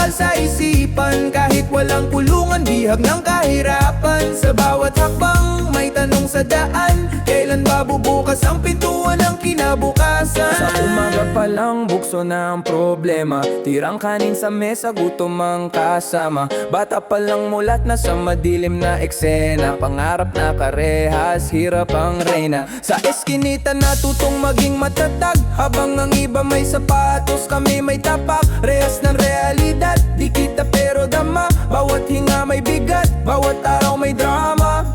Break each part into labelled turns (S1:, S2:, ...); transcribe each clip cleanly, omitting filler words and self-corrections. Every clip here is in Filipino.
S1: bakal sa isipan. Kahit walang kulungan, bihag ng kahirapan. Sa bawat hakbang, may tanong sa daan. Kailan ba bubukas ang pintuan ng kinabukasan? Sa umaga pa lang, bukso na ang problema. Tirang kanin sa mesa, gutom ang kasama. Bata pa lang mulat na sa madilim na eksena. Pangarap na karehas, hirap ang reyna. Sa eskinita natutong maging matatag. Habang ang iba may sapatos, kami may tapak. Rehas ng realidad, di kita pero dama. Bawat hinga may bigat, bawat araw may drama.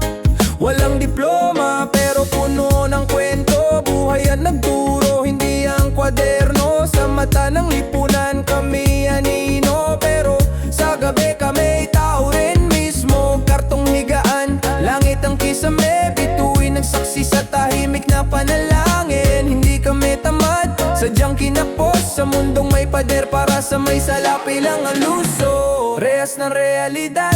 S1: Walang diploma pero puno ng kwento. Buhay ang nagturo, hindi ang kwaderno. Sa mata ng lipunan kami anino, pero sa gabi kami tao rin mismo. Kartong higaan, langit ang kisame. Bituin ang saksi sa tahimik na panalangin. Hindi kami tamad, sadyang kinapos. Sa mundong may pader, para sa may salapi lang ang luso. Rehas ng realidad,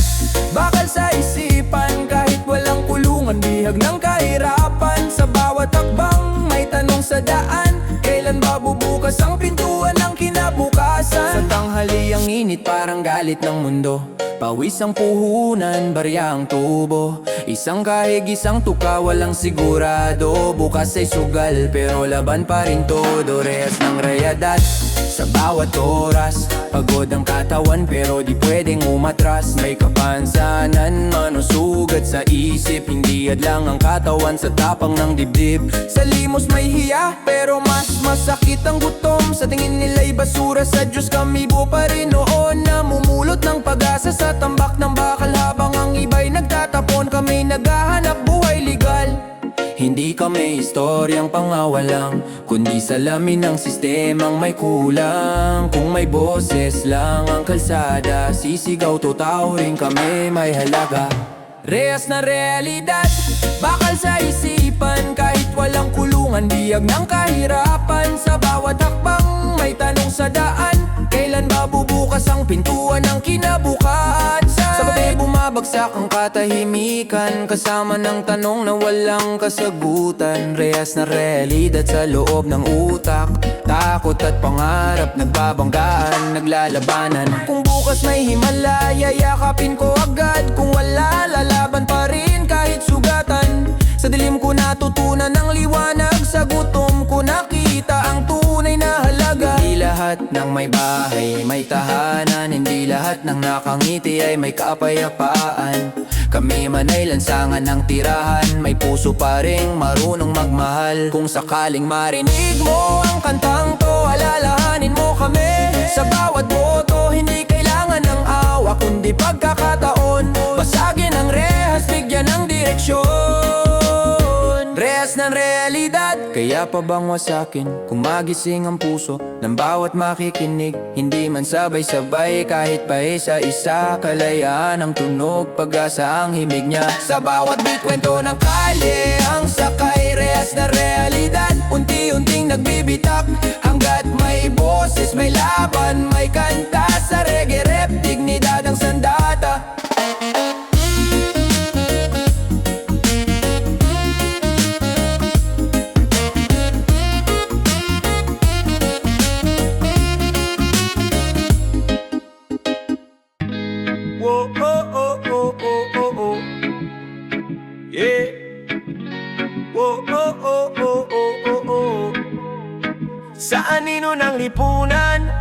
S1: bakal sa isipan. Kahit walang kulungan, bihag ng kahirapan. Sa bawat hakbang, may tanong sa daan. Kailan ba bubukas ang pintuan ng kinabukasan? Sa tanghali ang init, parang galit ng mundo. Pawis ang puhunan, barya ang tubo. Isang kahig, isang tuka, walang sigurado. Bukas ay sugal, pero laban pa rin todo. Rehas ng realidad, sa bawat oras. Pagod ang katawan, pero di pwedeng umatras. May kapansanan, manusugat sa isip. Hindi adlang ang katawan sa tapang ng dibdib. Sa limos may hiya, pero mas masakit ang gutom. Sa tingin nila'y basura, sa Diyos kami buo pa rin noon. Namumulot ng pag-asa sa tambak ng bakal. Habang ang iba'y nagtatapon, kami naghahanap buhay legal. Hindi kami istoryang pangawalang, kundi salamin ng sistemang may kulang. Kung may boses lang ang kalsada, sisigaw to tao rin kami may halaga. Rehas na realidad, bakal sa isipan. Kahit walang kulungan, biyag ng kahirapan. Sa bawat hakbang, may tanong sa daan. Kailan ba bubukas ang pintuan ng kinabukasan? Sa gabi bumabagsak ang katahimikan, kasama ng tanong na walang kasagutan. Rehas na realidad sa loob ng utak. Takot at pangarap nagbabanggaan, naglalabanan. Kung bukas may himala, yayakapin ko agad. Kung wala, lalaban pa rin kahit sugatan. Sa dilim ko natutunan ang liwanag, sa gutom ko nakita ang tunay na halaga. Hindi lahat ng may bahay may tahanan, hindi lahat ng nakangiti ay may kapayapaan. Kami man ay lansangan ng tirahan, may puso pa ring marunong magmahal. Kung sakaling marinig mo ang kantang to, alalahanin mo kami. Sa bawat boto, hindi kailangan ng awa, kundi pagkakataon. Basagin ang rehas, bigyan ng direksyon. Rehas ng realidad, kaya pa bang wasakin kung magising ang puso ng bawat makikinig? Hindi man sabay-sabay, kahit pa isa-isa. Kalayaan ang tunog, pag-asa ang himig niya. Sa bawat beat, kwento ng kalye ang sakay. Rehas na realidad, unti-unting nagbibitak. Hanggat may boses, may laban, may kanta. Sa reggae rap, dignidad ang sandata. Oh, oh, oh, oh, oh, oh, oh. Yeah. Oh, oh, oh, oh, oh, oh, oh. Sa anino ng lipunan,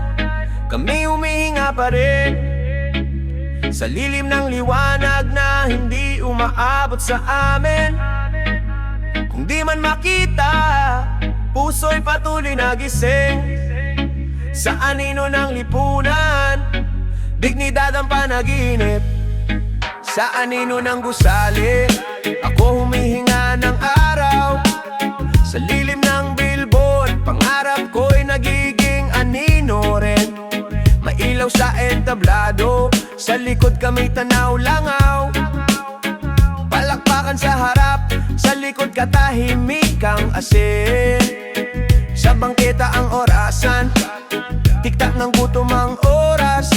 S1: kami humihinga pa rin. Sa lilim ng liwanag na hindi umaabot sa amin. Kung di man makita, puso'y patuloy nagising. Sa anino ng lipunan, dignidad ang panaginip. Sa anino ng gusali, ako humihinga ng araw. Sa lilim ng billboard, pangarap ko'y nagiging anino rin. Mailaw sa entablado, sa likod kami tanaw-langaw. Palakpakan sa harap, sa likod katahimikang asin. Sa bangketa ang orasan, tiktak ng gutom ang oras.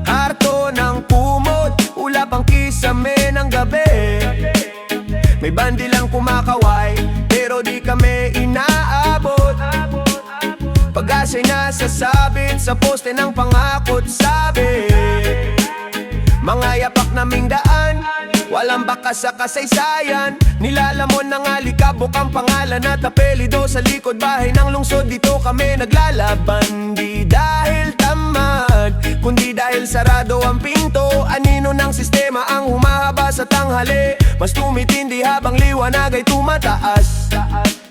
S1: Harto ng kumot, ulap ang kisame ng gabi. May bandi lang kumakaway, pero di kami inaabot. Pag-asa'y nasa sasabit sa poste ng pangako't sabi. Mga yapak naming daan, walang bakas sa kasaysayan. Nilalamon ng alikabok ang pangalan at apelido sa likod bahay ng lungsod. Dito kami naglalaban, di dahil tamad, kundi dahil sarado ang pinto. Anino ng sistema ang humahaba sa tanghali, mas tumitindi habang liwanag ay tumataas.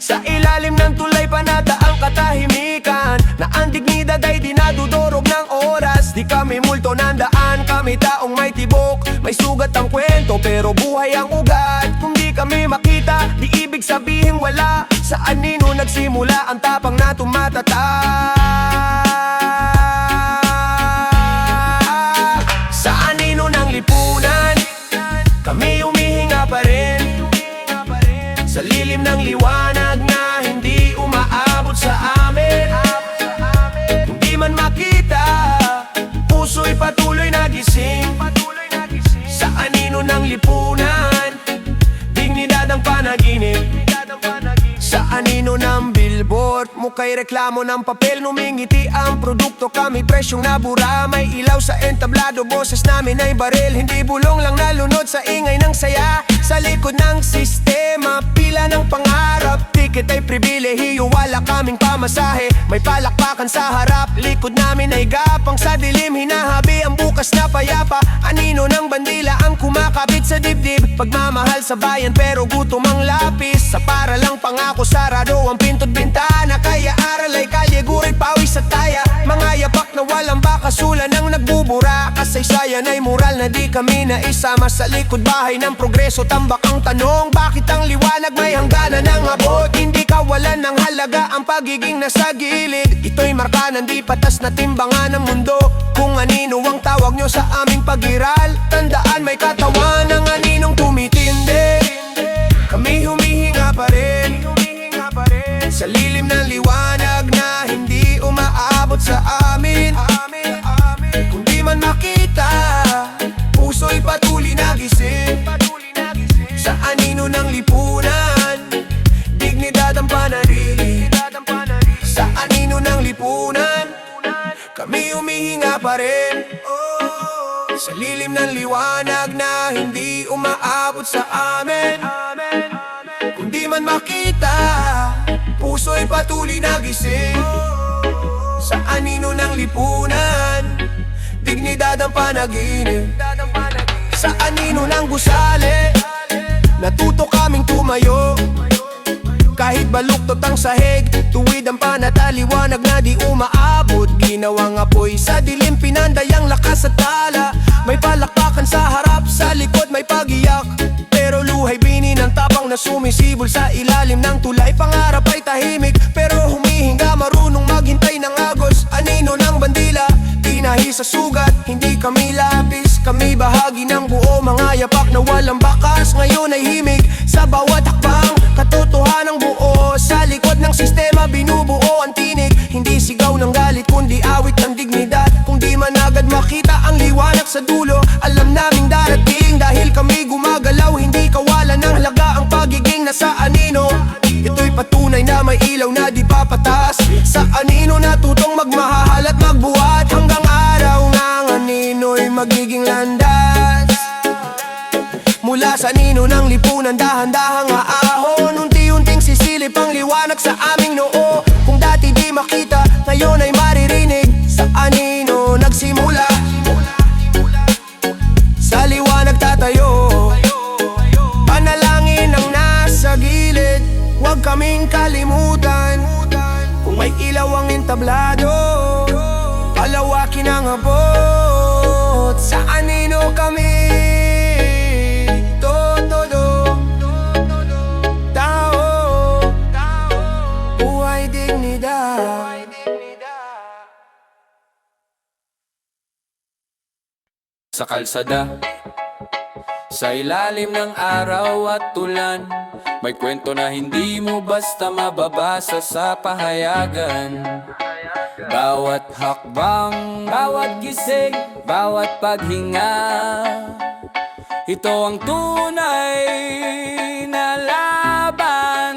S1: Sa ilalim ng tulay panata ang katahimikan, na ang dignidad ay dinadudurog ng oras. Di kami multo ng daan, kami taong may tibok. May sugat ang kwento pero buhay ang ugat. Kung di kami makita, di ibig sabihin wala. Sa anino nagsimula ang tapang na tumatatak. Sa anino ng lipunan, kami humihinga pa rin. Sa lilim ng liwanag na hindi umaabot sa amin. Kung di man makita, puso'y patuloy nagising. Sa anino ng lipunan, dignidad ang panaginip. Sa anino ng billboard, muka'y reklamo ng papel. Numingiti ang produkto, kami presyong nabura. May ilaw sa entablado, boses namin ay baril. Hindi bulong lang nalunod sa ingay ng saya. Sa likod ng sistema, pila ng pangarap. Ticket ay pribilehiyo, wala kaming pamasahe. May palakpakan sa harap, likod namin ay gapang. Sa dilim hinahabi ang bukas na payapa. Anino ng bandila ang kumakabit sa dibdib. Pagmamahal sa bayan pero gutom ang lapis. Sa para lang pangako, sarado ang pinto't bintana. Kaya aral ay kalye, gura'y pawis sa taya. Mga yapak na walang bakasulan ang nagbubura. Kasaysayan ay mural na di kami naisama. Sa likod bahay ng progreso, tambak ang tanong, bakit ang liwanag may hangganan ng abot? Hindi kawalan ng halaga ang pagiging nasa gilid. Ito'y marka ng di patas na timbangan ng mundo. Kung anino ang tawag nyo sa aming pag-iral, tandaan may katawan ng aninong tumitindi. Kami humihinga pa rin sa lilim ng liwanag na hindi umaabot sa amin. Kung di man makita, puso'y patuloy nagising. Sa anino ng lipunan, dignidad ang panarili. Sa anino ng lipunan, kami humihinga pa rin. Sa lilim ng liwanag na hindi umaabot sa amin. Kung di man makita, puso'y patuloy nagising. Sa anino ng lipunan, dignidad ang panaginip. Sa anino ng gusali, natuto kaming tumayo. Kahit baluktot ang sahig, tuwid ang panataliwanag na di umaabot. Ginawang apoy sa dilim, pinanday ang lakas at tala. May palakpakan sa harap, sa likod may pagiyak. Pero luhay bini ng tapang na sumisibol sa ilalim ng tulay. Pangarap ay tahimik, pero humihinga, marunong maghintay ng agos. Anino ng bandila, tinahi sa sugat. Hindi kami lapis, kami bahagi ng buo. Mga yapak na walang bakas, ngayon ay himig. Sa bawat hakbang, katotohanang buo. Sa likod ng sistema, binubuo ang tinig. Hindi sigaw ng galit, kundi awit ng dignidad. Kung di man agad makita ang liwanag sa dulo, alam naming darating. Dahil kami gumagalaw, hindi kawalan ng halaga ang pagiging nasa anino. Ito'y patunay na may ilaw na di papatas. Sa anino natutong magmahal at magbuhat, hanggang araw ng anino'y magiging landas. Mula sa anino ng lipunan, dahan-dahang aahon. Unti-unting sisilip ang liwanag sa aming noo. Kung dati di makita, ngayon ay maririnig. Sa anino nagsimula, sa liwanag tatayo. Panalangin ang nasa gilid, huwag kaming kalimutan. Kung may ilaw ang entablado, palawakin ang abot. Sa anino kami todo, tao, buhay dignidad.
S2: Sa kalsada, sa ilalim ng araw at tulan, may kwento na hindi mo basta mababasa sa pahayagan. Bawat hakbang, bawat gising, bawat paghinga, ito ang tunay na laban.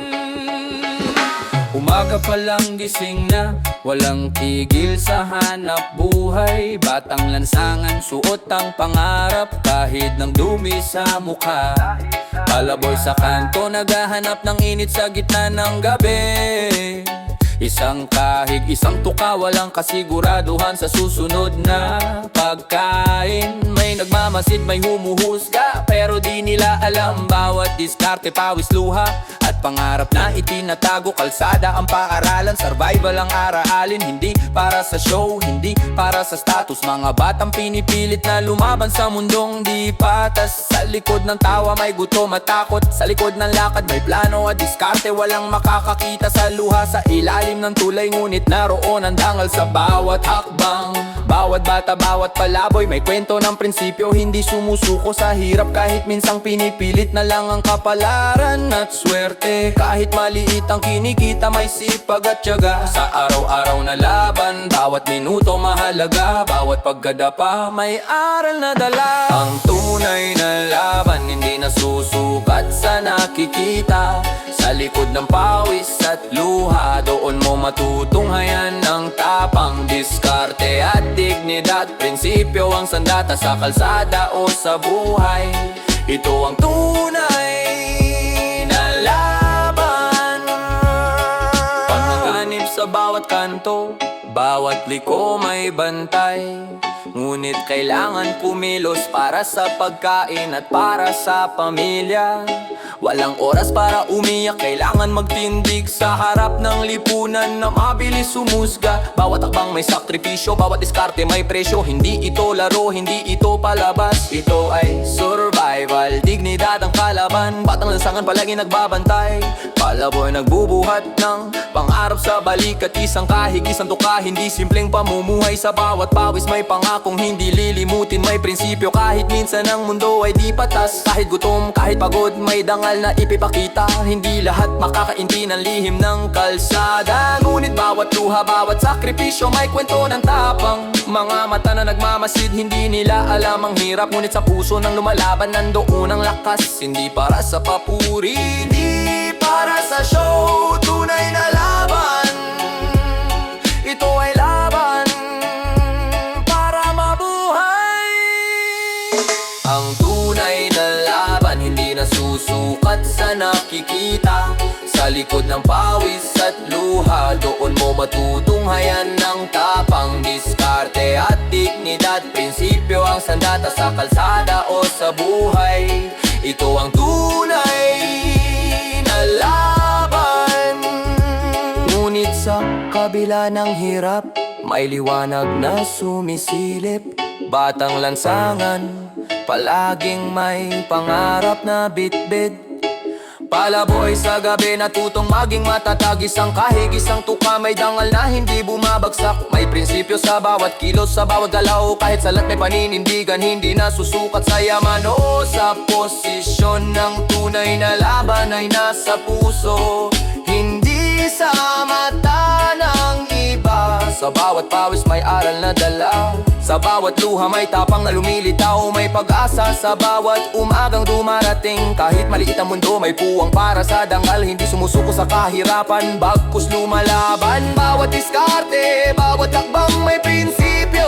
S2: Umaga pa lang gising na, walang tigil sa hanap buhay. Batang lansangan, suot ang pangarap kahit nang dumi sa mukha. Palaboy sa kanto, naghahanap ng init sa gitna ng gabi. Isang kahig, isang tuka, walang kasiguraduhan sa susunod na pagkain. May nagmamasid, may humuhusga, pero di nila alam bawat diskarte, pawis, luha at pangarap na itinatago. Kalsada ang paaralan, survival ang araalin. Hindi para sa show, hindi para sa status. Mga batang pinipilit na lumaban sa mundong di patas. Sa likod ng tawa may gutom at takot, sa likod ng lakad may plano at diskarte. Walang makakakita sa luha sa ilalim ng tulay, ngunit naroon ang dangal sa bawat hakbang. Bawat bata, bawat palaboy, may kwento ng prinsipyo. Hindi sumusuko sa hirap, kahit minsang pinipilit na lang ang kapalaran at swerte. Kahit maliit ang kinikita, may sipag at tiyaga. Sa araw-araw na laban, bawat minuto mahalaga. Bawat pagkadapa, may aral na dala. Ang tunay na laban, hindi nasusukat sa nakikita. Sa likod ng pawis at luha, doon mo matutunghayan ng tapang, diskarte at dignidad. Prinsipyo ang sandata sa kalsada o sa buhay. Ito ang tunay na laban. Panaganib sa bawat kanto, bawat liko may bantay. Ngunit kailangan kumilos para sa pagkain at para sa pamilya. Walang oras para umiyak, kailangan magtindig sa harap ng lipunan na mabilis humusga. Bawat akbang may sakripisyo, bawat diskarte may presyo. Hindi ito laro, hindi ito palabas, ito ay survival. Dignidad ang kalaban, batang lansangan palagi nagbabantay. Palaboy nagbubuhat ng pangarap sa balikat. Isang kahig, isang tuka, hindi simpleng pamumuhay. Sa bawat pawis may pangakong hindi lilimutin. May prinsipyo kahit minsan ang mundo ay di patas. Kahit gutom, kahit pagod, may dangal na ipipakita. Hindi lahat makakainti ng lihim ng kalsada. Ngunit bawat luha, bawat sakripisyo may kwento ng tapang. Mga mata na nagmamasid, hindi nila alam ang hirap. Ngunit sa puso ng lumalaban, nandoon ang lakas. Hindi para sa papuri, hindi para sa show. Tunay na laban, ito ay laban para mabuhay. Ang tunay na laban, hindi nasusukat sa nakikita. Sa likod ng pawis at luha, doon mo matutunghayan ng tapang, diskarte at dignidad. Prinsipyo ang sandata sa kalsada o sa buhay. Ito ang tunay na laban. Ngunit sa kabila ng hirap, may liwanag na sumisilip. Batang lansangan, palaging may pangarap na bitbit. Palaboy sa gabi, natutong maging matatag. Isang kahig, isang tuka, may dangal na hindi bumabagsak. May prinsipyo sa bawat kilos, sa bawat galaw. Kahit salat may paninindigan, hindi nasusukat sa yaman o sa posisyon. Ng tunay na laban ay nasa puso, hindi sa mata ng iba. Sa bawat pawis may aral na dala, sa bawat luha may tapang na lumilitaw. May pag-asa sa bawat umagang dumarating. Kahit maliit ang mundo, may puwang para sa dangal. Hindi sumusuko sa kahirapan, bagkus lumalaban. Bawat diskarte, bawat hakbang may prinsipyo.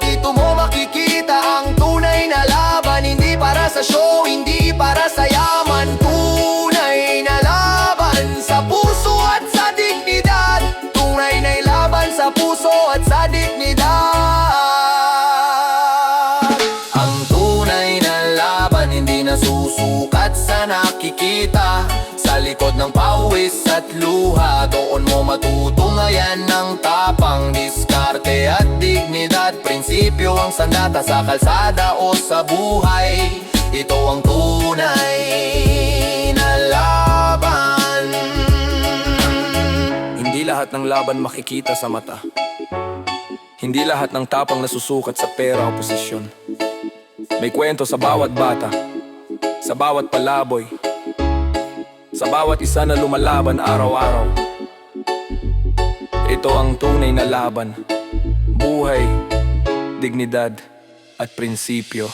S2: Dito mo makikita ang tunay na laban. Hindi para sa show, hindi para sa yaman. Tunay na laban sa puso at sa dignidad. Tunay na laban sa puso at sa dignidad. Ang tunay na laban, hindi nasusukat sa nakikita. Sa likod ng pawis at luha, doon mo matutunghayan ng tapang, diskarte at dignidad. Prinsipyo ang sandata sa kalsada o sa buhay. Ito ang tunay na laban. Hindi lahat ng laban makikita sa mata. Hindi lahat ng tapang nasusukat sa pera o posisyon. May kwento sa bawat bata, sa bawat palaboy, sa bawat isa na lumalaban araw-araw. Ito ang tunay na laban, buhay, dignidad at prinsipyo.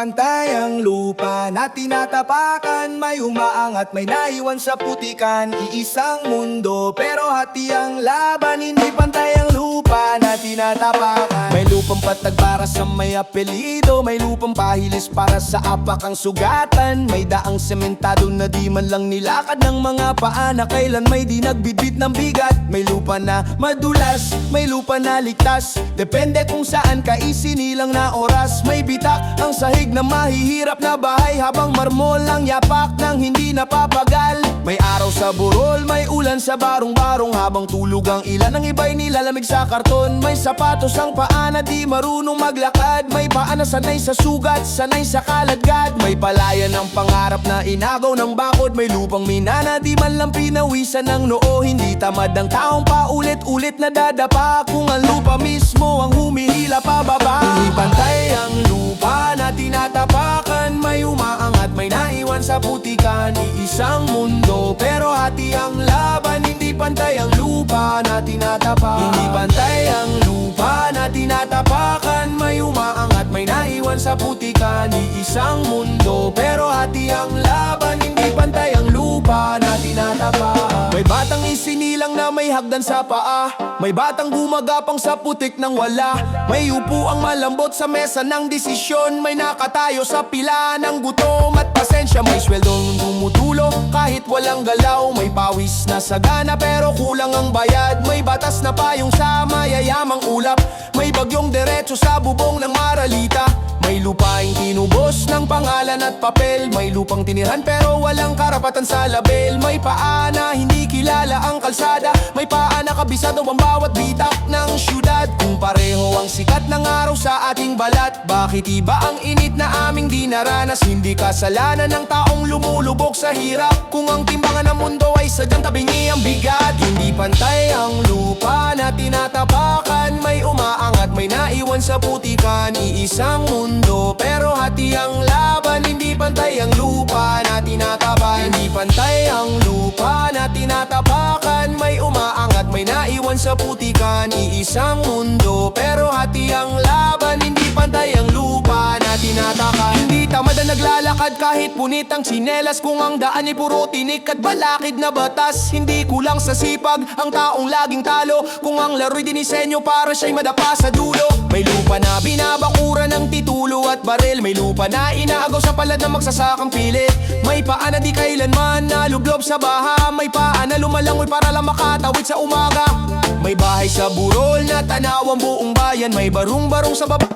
S1: pantay ang lupa na tinatapakan, may umaangat, may naiwan sa putikan. Iisang mundo pero hati ang laban, hindi pantay ang lupa na tinatapakan. May lupang patag para sa may apelido, may lupang pahilis para sa apakang sugatan. May daang sementado na di man lang nilakad ng mga paa na kailan may di nagbitbit ng bigat. May lupa na madulas, may lupa na ligtas, depende kung saan ka isinilang na oras. May bitak ang sahig na mahihirap na bahay, habang marmol ang yapak ng hindi napapagal. May araw sa burol, may ulan sa barong-barong, habang tulog ang ilan, ang iba'y nilalamig sa karton. May sapatos ang paa na di marunong maglakad, may paa na sanay sa sugat, sanay sa kaladkad. May palayan ng pangarap na inagaw ng bakod, may lupang mina na di man lang pinawisan ng noo. Hindi tamad ang taong paulit-ulit na dadapa, kung ang lupa mismo ang humihila pababa. Hindi pantay ang lupa na tinatapakan, may umaangat, may naiwan sa putikan. Iisang mundo pero hati ang laban, hindi pantay ang lupa na tinatapakan. Hindi pantay ang lupa na tinatapakan, may umaangat, may naiwan sa putikan. Iisang mundo pero hati ang laban, hindi pantay ang lupa na tinatapakan. May batang isinilang na may hagdan sa paa, may batang gumagapang sa putik ng wala. May upo ang malambot sa mesa ng desisyon, may nakatayo sa pila ng gutom at pasensya. May sweldong tumutulo kahit walang galaw, may pawis na sagana pero kulang ang bayad. May batas na payong sa mayayamang ulap, may bagyong diretso sa bubong ng maralita. May lupaing tinubos ng pangalan at papel, may lupang tinirhan pero walang karapatan sa label. May paa na hindi kilala ang kalsada, may paa na kabisado ang bawat bitak ng syudad. Kung pareho ang sikat ng araw sa ating balat, bakit iba ang init na aming dinaranas? Hindi kasalanan ng taong lumulubog sa hirap, kung ang timbangan ng mundo ay sadyang tabingi ang bigat. Hindi pantay ang lupa na tinatapakan, may umaangat, may naiwan sa putikan. Iisang mundo pero hati ang laban, hindi pantay ang lupa na tinatapakan. Hindi pantay ang lupa na tinatapakan, may umaangat, may naiwan sa putikan. Iisang mundo pero hati ang laban, hindi pantay ang lupa na tinatakan. Hindi tamad na naglalakad kahit punit ang tsinelas, kung ang daan ay puro tinik at balakid na batas. Hindi kulang sa sipag ang taong laging talo, kung ang laro'y dinisenyo para siya'y madapa sa dulo. May lupa na binabakura ng titulo at baril, may lupa na inaagaw sa palad ng magsasakang pilit. May paa na di kailanman nalublob sa baha, may paa na lumalangoy para lang makatawid sa umaga. May bahay sa burol na tanaw ang buong bayan, may barong-barong sa baba.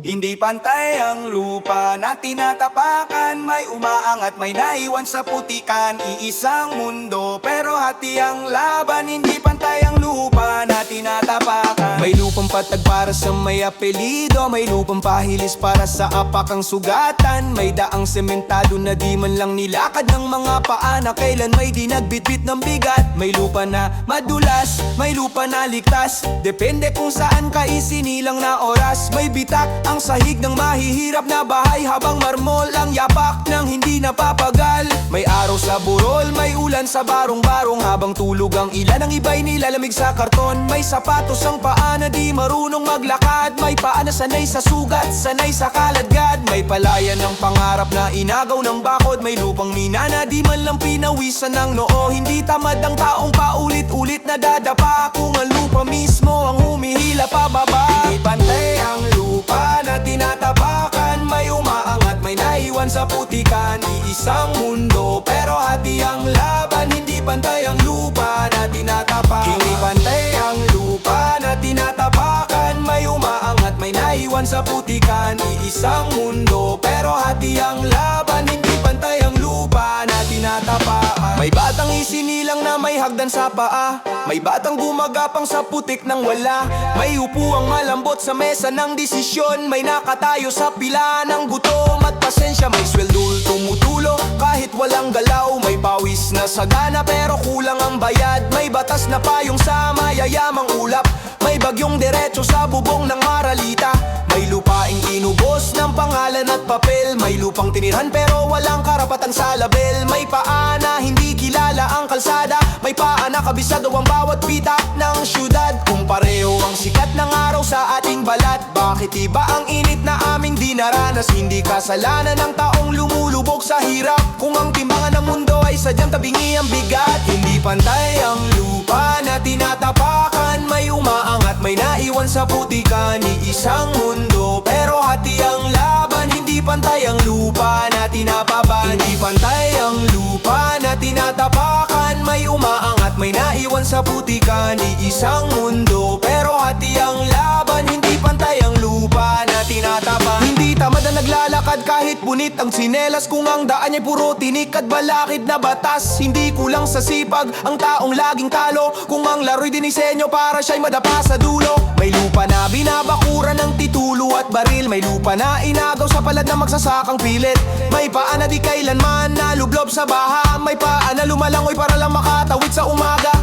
S1: Hindi pantay ang lupa na tinatapakan, may umaangat, may naiwan sa putikan. Iisang mundo pero hati ang laban, hindi pantay ang lupa na tinatapakan. May lupang patag para sa may apelido, may lupang pahilis para sa apakang sugatan. May daang sementado na di man lang nilakad ng mga paa na kailan may di nagbitbit ng bigat. May lupa na madulas, may lupa na ligtas, depende kung saan ka isinilang na oras. May bitak ang sahig ng mahihirap na bahay, habang marmol ang yapak ng hindi napapagal. May araw sa burol, may ulan sa barong-barong, habang tulog ang ilan, ang iba'y nilalamig sa karton. May sapatos ang paa na di marunong maglakad, may paa na sanay sa sugat, sanay sa kaladkad. May palayan ng pangarap na inagaw ng bakod, may lupang mina na di man lang pinawisan ng noo. Hindi tamad ang taong paulit-ulit na dadapa, kung ang lupa mismo ang humihila pababa. Hindi pantay ang lupa na tinatapakan, may umaangat, may naiwan sa putikan. Iisang mundo pero hati ang laban, hindi pantay ang lupa na tinatapakan. Hindi pantay ang lupa na tinatapakan, may umaangat, may naiwan sa putikan. Iisang mundo pero hati ang laban, hindi pantay ang lupa na tinatapakan. May batang isinilang na may hagdan sa paa, may batang gumagapang sa putik ng wala. May upo ang malambot sa mesa ng desisyon, may nakatayo sa pila ng gutom at pasensya. May sweldol tumutulo kahit walang galaw, may pawis na sagana pero kulang ang bayad. May batas na payong sa mayayamang ulap, may bagyong diretso sa bubong ng maralita. May lupa lupaing inubos ng pangalan at papel. May lupang tinirhan pero walang karapatan sa label. May paa na hindi kilala ang kalsada, may paa na kabisado ang bawat pitak ng syudad. Kung pareho ang sikat ng araw sa ating balat, bakit iba ang init na aming dinaranas? Hindi kasalanan ng taong lumulubog sa hirap, kung ang timbangan ng mundo ay sadyang tabingi ang bigat. Hindi pantay ang lupa na tinatapakan, may umaangat, may naiwan sa putikan. Iisang mundo pero hati ang laban. Hindi pantay ang lupa na tinapaban. Hindi pantay ang lupa na tinatapakan, may umaangat, may naiwan sa putikan. Iisang mundo pero hati ang laban. Hindi pantay ang lupa na tinatapan. Hindi tamad na naglalakad kahit punit ang tsinelas, kung ang daan niya puro tinik at balakid na batas. Hindi kulang sa sipag ang taong laging talo, kung ang laro'y dinisenyo para siya'y madapa sa dulo. May lupa na binabakuran ng titulo at baril, may lupa na inagaw sa palad na magsasakang pilit. May paa na di kailanman nalublob sa baha, may paa na lumalangoy para lang makatawid sa umaga.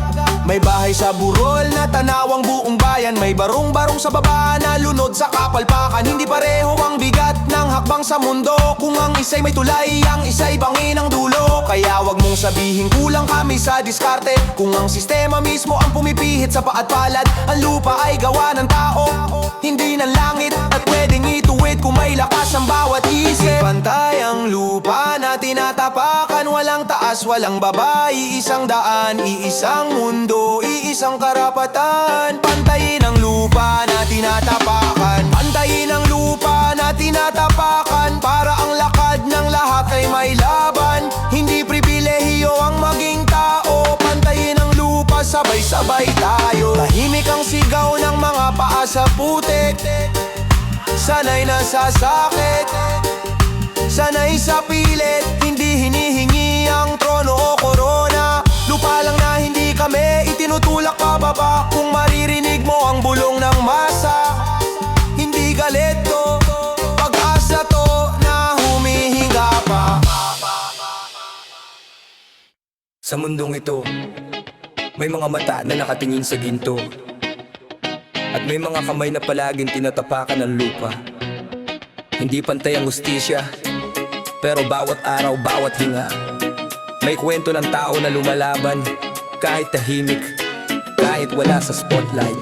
S1: May bahay sa burol na tanawang buong bayan, may barong-barong sa baba na lunod sa kapalpakan. Hindi pareho ang bigat ng hakbang sa mundo, kung ang isa'y may tulay, ang isa'y bangin ang dulo. Kaya wag mong sabihin kulang kami sa diskarte, kung ang sistema mismo ang pumipihit sa paat palad. Ang lupa ay gawa ng tao, hindi ng langit, at pwedeng ituwid kung may lakas ang bawat isip. Pantay ang lupa na tinatapakan, walang taas, walang baba, iisang daan, iisang mundo, iisang karapatan. Pantayin ang lupa na tinatapakan, pantayin ang lupa na tinatapakan, para ang lakad ng lahat ay may laban. Hindi pribilehiyo ang maging tao, pantayin ang lupa, sabay-sabay tayo. Tahimik ang sigaw ng mga paa sa putik, sanay nasasakit, sanay sa pilit. Hindi hinihingi ang trono o korona, lupa lang na hindi kami itinutulak pababa. Kung maririnig mo ang bulong ng masa, hindi galit to, pag-asa to na humihinga pa.
S3: Sa mundong ito, may mga mata na nakatingin sa ginto, at may mga kamay na palaging tinatapakan ng lupa. Hindi pantay ang hustisya, pero bawat araw, bawat hinga, may kwento ng tao na lumalaban, kahit tahimik, kahit wala sa spotlight.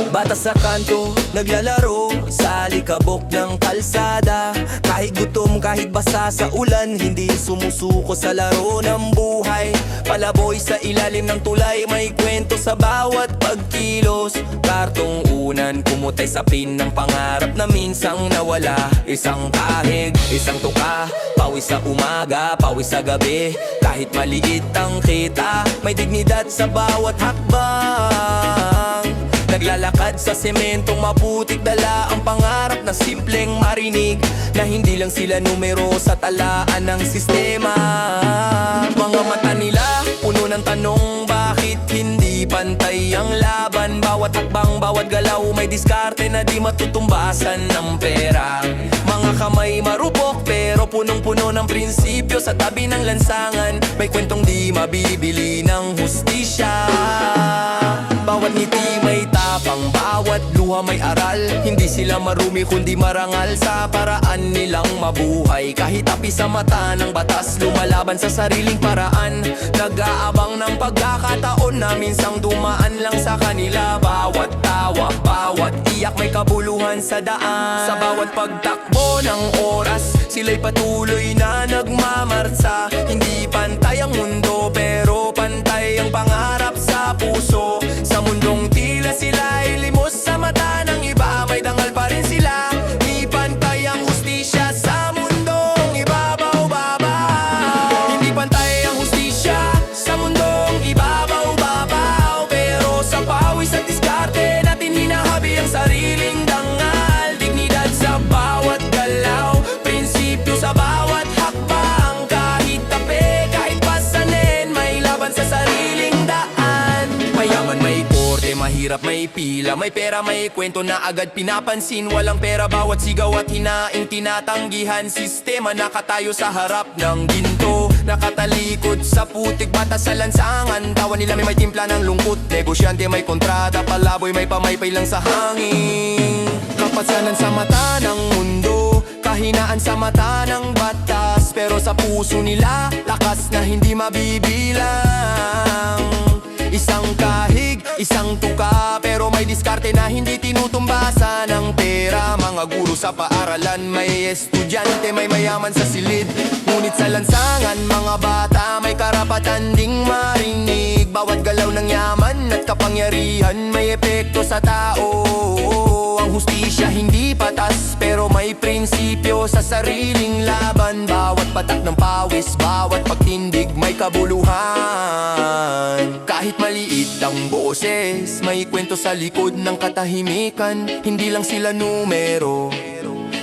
S3: Bata sa kanto, naglalaro sa likabok ng kalsada, kahit gutom, kahit basa sa ulan, hindi sumusuko sa laro ng buhay. Palaboy sa ilalim ng tulay, may kwento sa bawat pagkilos. Kartong unan, kumutay sa pin ng pangarap na minsang nawala. Isang kahig, isang tuka, pawis sa umaga, pawis sa gabi. Kahit maliit ang kita, may dignidad sa bawat hakbang. Naglalakad sa sementong maputik, dala ang pangarap na simpleng marinig, na hindi lang sila numero sa talaan ng sistema. Mga mata nila puno ng tanong, bakit hindi pantay ang laban? Bawat hakbang, bawat galaw, may diskarte na di matutumbasan ng pera. Mga kamay marupok pero punong-puno ng prinsipyo, sa tabi ng lansangan may kwentong di mabibili ng hustisya. Bawat ngiti may tapang, bawat luha may aral. Hindi sila marumi kundi marangal sa paraan nilang mabuhay. Kahit api sa mata ng batas, lumalaban sa sariling paraan. Nag-aabang ng pagkakataon na minsang dumaan lang sa kanila. Bawat tawa, bawat iyak may kabuluhan sa daan. Sa bawat pagtakbo ng oras, sila'y patuloy na nagmamarsa. Hindi pantay ang mundo pero pantay ang pangarap sa puso. Sa mundong tila sila'y limos sa mata ng iba, may dangal pa rin sila. Di pantay ang hustisya sa mundong ibabaw-babaw. Hindi pantay ang hustisya sa mundong ibabaw-babaw, pero sa pawis at diskarte natin hinahabi ang sariling dangal. Dignidad sa bawat galaw, prinsipyo sa bawat hakbang. Kahit tape, kahit pasanin, may laban sa sariling daan. Mayaman may korte, mahirap may pila, may pera may kwento na agad pinapansin. Walang pera bawat sigaw at hinaing tinatanggihan. Sistema nakatayo sa harap ng ginto, nakatalikod sa putik, bata sa lansangan. Tawa nila may timpla ng lungkot, negosyante may kontrata, palaboy may pamaypay lang sa hangin.
S1: Kapasanan sa mata ng mundo, kahinaan sa mata ng batas, pero sa puso nila, lakas na hindi mabibilang. Isang kahig, isang tuka, pero may diskarte na hindi tinutumbasa ng pera. Mga guro sa paaralan, may estudyante, may mayaman sa silid. Ngunit sa lansangan, mga bata, may karapatan ding marinig. Bawat galaw ng yaman at kapangyarihan, may epekto sa tao. Ang hustisya hindi patas, pero may prinsipyo sa sariling laban. Bawat patak ng pawis, bawat pagtindig, may kabuluhan. Kahit maliit ang boses, may kwento sa likod ng katahimikan. Hindi lang sila numero,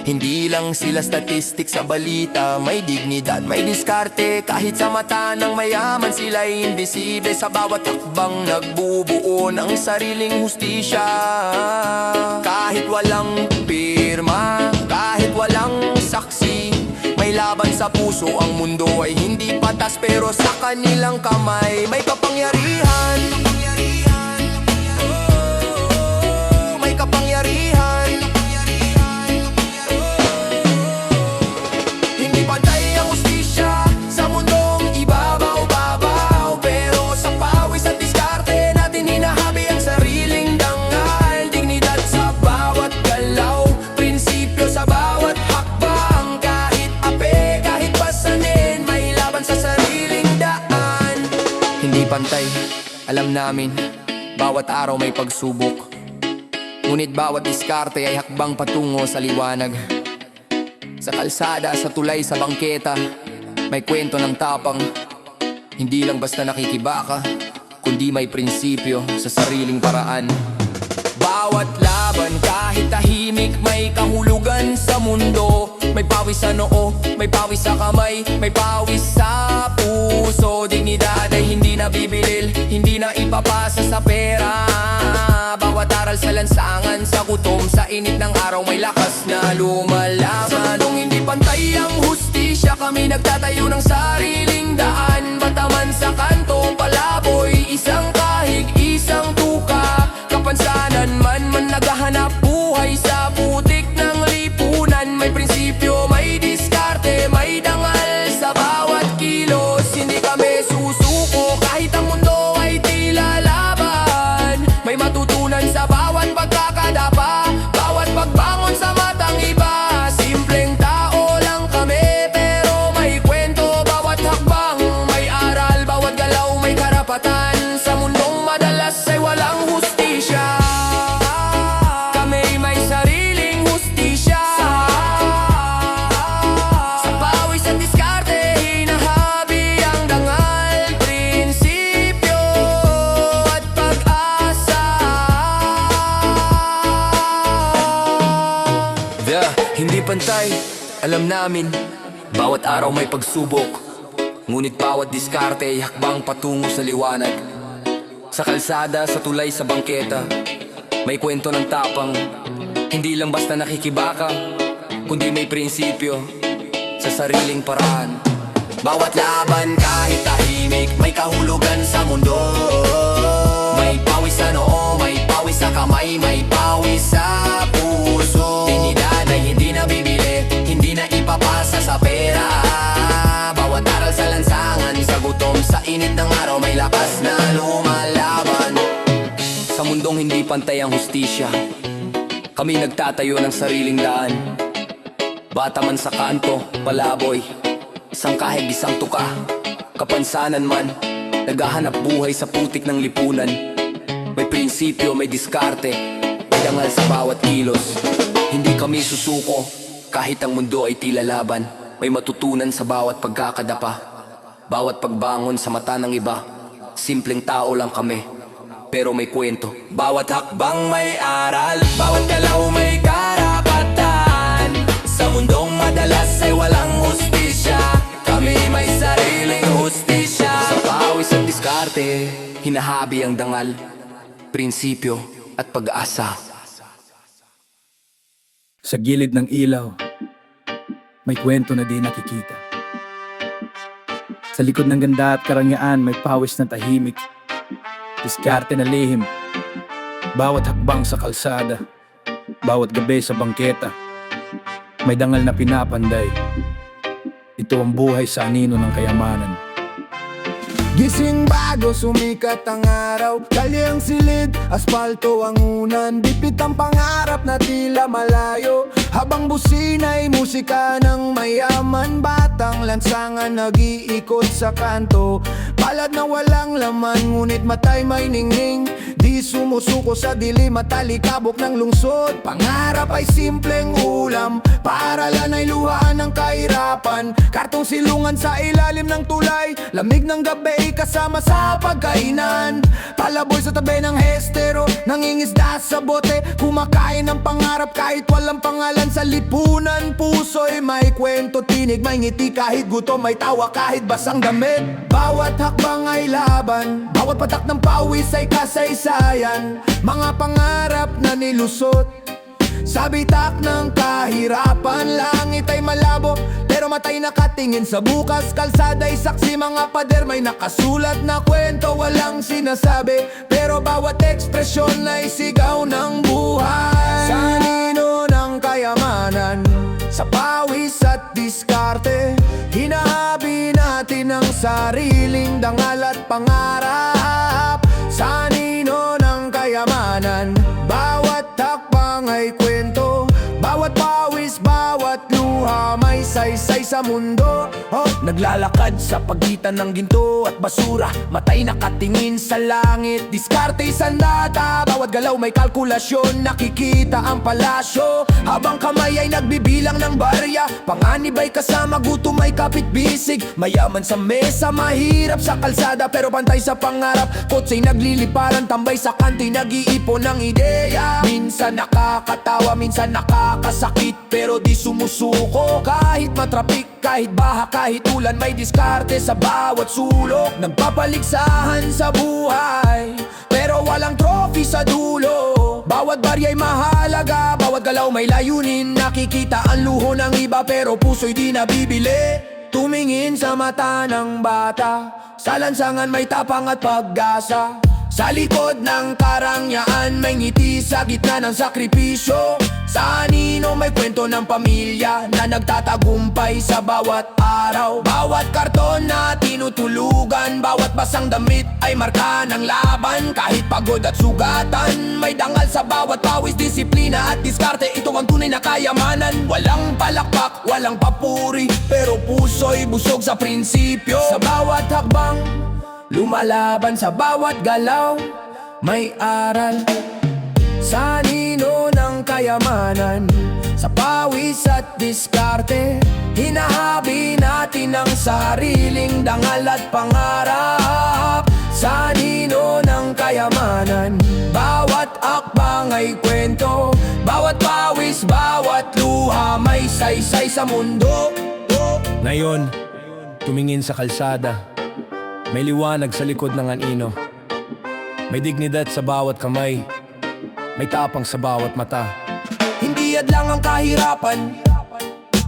S1: hindi lang sila statistic sa balita. May dignidad, may diskarte, kahit sa mata ng mayaman sila'y imbisible. Sa bawat hakbang nagbubuo ng sariling hustisya. Kahit walang pirma, kahit walang saksi, may laban sa puso. Ang mundo ay hindi patas, pero sa kanilang kamay may kapangyarihan. Oh, may kapangyarihan. Hindi pantay ang hustisya sa mundong ibabaw-babaw, pero sa pawis at diskarte natin hinahabi ang sariling dangal. Dignidad sa bawat galaw, prinsipyo sa bawat hakbang. Kahit ape, kahit pasanin, may laban sa sariling daan. Hindi pantay, alam namin, bawat araw may pagsubok. Ngunit bawat diskarte ay hakbang patungo sa liwanag. Sa kalsada, sa tulay, sa bangketa, may kwento ng tapang. Hindi lang basta nakikibaka, kundi may prinsipyo sa sariling paraan. Bawat laban, kahit tahimik, may kahulugan sa mundo. May pawis sa noo, may pawis sa kamay, may pawis sa puso. Dignidad ay hindi nabibilil, hindi na ipapasa sa pera. Bawat aral sa lansangan, sa gutom, sa init ng araw, may lakas na lumalaban. Sa mundong hindi pantay ang hustisya, kami nagtatayo ng sariling daan. Bataman sa kanto, palaboy, isang kahig, isang tuka. Kapansanan man naghahanap buhay sa putik ng lipunan. May prinsipyo, may diskarte, may dangal sa bawat kilos. Hindi kami susuko kahit ang mundo ay tila laban. May matutunan sa bawat pagkakadapa, bawat pagbangon sa matang iba. Simpleng tao lang kami, pero may kwento. Bawat hakbang may aral, bawat galaw may karapatan. Sa mundong madalas ay walang hustisya, kami may sariling hustisya. Sa pawis at diskarte, hinahabi ang dangal, prinsipyo at pag-asa. Hindi pantay, alam namin, bawat araw may pagsubok. Ngunit bawat diskarte ay hakbang patungo sa liwanag. Sa kalsada, sa tulay, sa bangketa, may kwento ng tapang. Hindi lang basta nakikibaka, kundi may prinsipyo sa sariling paraan. Bawat laban, kahit tahimik, may kahulugan sa mundo. May pawis sa noo, may pawis sa kamay, may pawis sa puso. Dignidad ay hindi nabibili, hindi na ipapasa sa pera. Bawat aral sa lansangan, sa gutom, sa init ng araw, may lakas na lumalaban. Sa mundong hindi pantay ang hustisya, kami nagtatayo ng sariling daan. Bata man sa kanto, palaboy, isang kahig, isang tuka. Kapansanan man, naghahanap buhay sa putik ng lipunan. May prinsipyo, may diskarte, may dangal sa bawat kilos. Hindi kami susuko, kahit ang mundo ay tila laban. May matutunan sa bawat pagkakadapa, bawat pagbangon sa mata ng iba. Simpleng tao lang kami, pero may kwento. Bawat hakbang may aral, bawat galaw may karapatan. Sa mundong madalas ay walang hustisya, kami may sariling hustisya. Sa pawis at diskarte, hinahabi ang dangal, prinsipyo at pag-asa.
S4: Sa gilid ng ilaw, may kwento na di nakikita. Sa likod ng ganda at karangyaan, may pawis na tahimik, diskarte na lihim. Bawat hakbang sa kalsada, Bawat gabi sa bangketa, may dangal na pinapanday. Ito ang buhay sa anino ng kayamanan.
S1: Gising bago sumikat ang araw, kalyang silid, aspalto ang unan. Bipit ang pangarap na tila malayo, habang busina'y musika ng mayaman. Batang lansangan nag-iikot sa kanto, palad na walang laman ngunit matay may ningning. Di sumusuko sa dilim at talikabok ng lungsod. Pangarap ay simpleng ulam, paaralan ay luhaan ng kahirapan. Kartong silungan sa ilalim ng tulay, lamig ng gabi kasama sa pagkainan. Palaboy sa tabi ng hestero, nangingisda sa bote, kumakain ng pangarap kahit walang pangalan sa lipunan. Puso'y may kwento, tinig may ngiti kahit gutom, may tawa kahit basang damit. Bawat hakbang ay laban, bawat patak ng pawis ay kasaysayan. Mga pangarap na nilusot sa bitak ng kahirapan. Langit ay malabo pero matay nakatingin sa bukas. Kalsada'y saksi, mga pader may nakasulat na kwento. Walang sinasabi pero bawat ekspresyon ay sigaw ng buhay. Sa anino ng kayamanan, sa pawis at diskarte, hinahabi natin ang sariling dangal at pangarap. Sa anino ng kayamanan, bawat hakbang ay kwento, bawat pawis, bawat luha may saysay sa mundo. Naglalakad sa pagitan ng ginto at basura, matay nakatingin sa langit, diskarte sandata. Bawat galaw may kalkulasyon, nakikita ang palasyo, habang kamay ay nagbibilang ng barya. Panganib ay kasama, gutom ay kapit-bisig, mayaman sa mesa, mahirap sa kalsada pero pantay sa pangarap. Kotsa'y nagliliparan, tambay sa kanto'y nag-iipon ng ideya. Minsan nakakatawa, minsan nakakasakit, pero di sumusuko. Kahit matrapik, kahit baha, kahit ulan, may diskarte sa bawat sulok. Nagpapaligsahan sa buhay pero walang trophy sa dulo. Bawat barya'y mahalaga, bawat galaw may layunin. Nakikita ang luho ng iba pero puso'y di nabibili. Tumingin sa mata ng bata, sa lansangan may tapang at pag-asa. Sa likod ng karangyaan may ngiti sa gitna ng sakripisyo. Sa anino may kwento ng pamilya na nagtatagumpay sa bawat araw. Bawat karton na tinutulugan, bawat basang damit ay marka ng laban. Kahit pagod at sugatan, may dangal sa bawat pawis, disiplina at diskarte. Ito ang tunay na kayamanan. Walang palakpak, walang papuri, pero puso'y busog sa prinsipyo. Sa bawat hakbang, lumalaban, sa bawat galaw may aral. Sa anino ng kayamanan, sa pawis at diskarte, hinahabi natin ang sariling dangal at pangarap. Sa anino ng kayamanan, bawat akbang ay kwento, bawat pawis, bawat luha may saysay sa mundo.
S3: Ngayon, tumingin sa kalsada, may liwanag sa likod ng anino, may dignidad sa bawat kamay, may tapang sa bawat mata.
S1: Hindi hadlang ang kahirapan,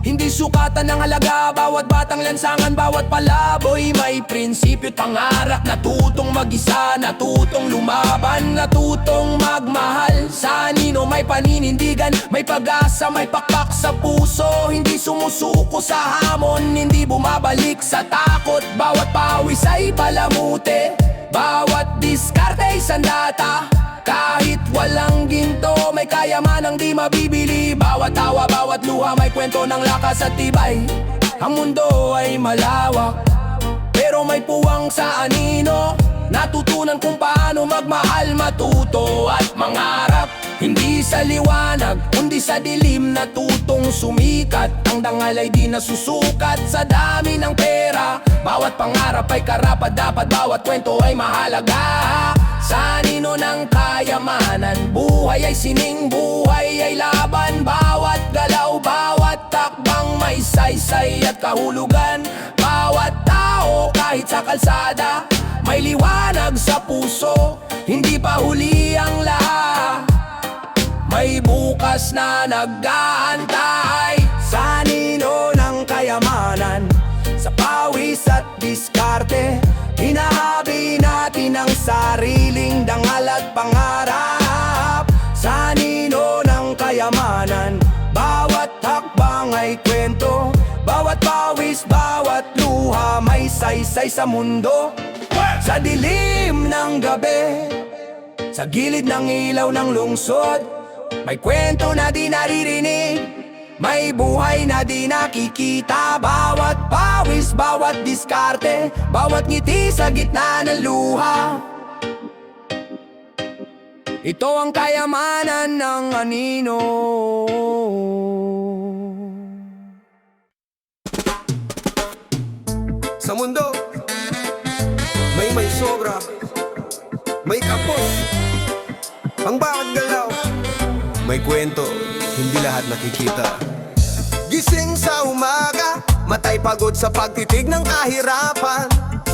S1: hindi sukatan ng halaga. Bawat batang lansangan, bawat palaboy may prinsipyo at pangarap. Natutong mag-isa, natutong lumaban, natutong magmahal. Sa anino may paninindigan, may pag-asa, may pakpak sa puso. Hindi sumusuko sa hamon, hindi bumabalik sa takot. Bawat pawis ay palamute, bawat diskarte ay sandata. Kahit walang ginto, may kayamanang di mabibili. Bawat tawa, bawat luha, may kwento ng lakas at tibay. Ang mundo ay malawak, pero may puwang sa anino. Natutunan kung paano magmahal, matuto at mangarap. Hindi sa liwanag, kundi sa dilim, natutong sumikat. Ang dangal ay di nasusukat sa dami ng pera. Bawat pangarap ay karapat dapat, bawat kwento ay mahalaga. Sa anino ng kayamanan, buhay ay sining, buhay ay laban. Bawat galaw, bawat takbang may saysay at kahulugan. Bawat tao kahit sa kalsada, may liwanag sa puso. Hindi pa huli ang lahat, may bukas na nag-aantay. Sa anino ng kayamanan, sa pawis at diskarte, hinahabi natin ang sariling dangal at pangarap. Sa anino ng kayamanan, bawat luha may saysay sa mundo. Sa dilim ng gabi, sa gilid ng ilaw ng lungsod, may kwento na di naririnig, may buhay na di nakikita. Bawat pawis, bawat diskarte, bawat ngiti sa gitna ng luha. Ito ang kayamanan ng anino.
S5: Sa mundo, may sobra, may kapos, ang bawat galaw, may kwento, hindi lahat nakikita. Gising sa umaga, matay pagod sa pagtitig ng kahirapan.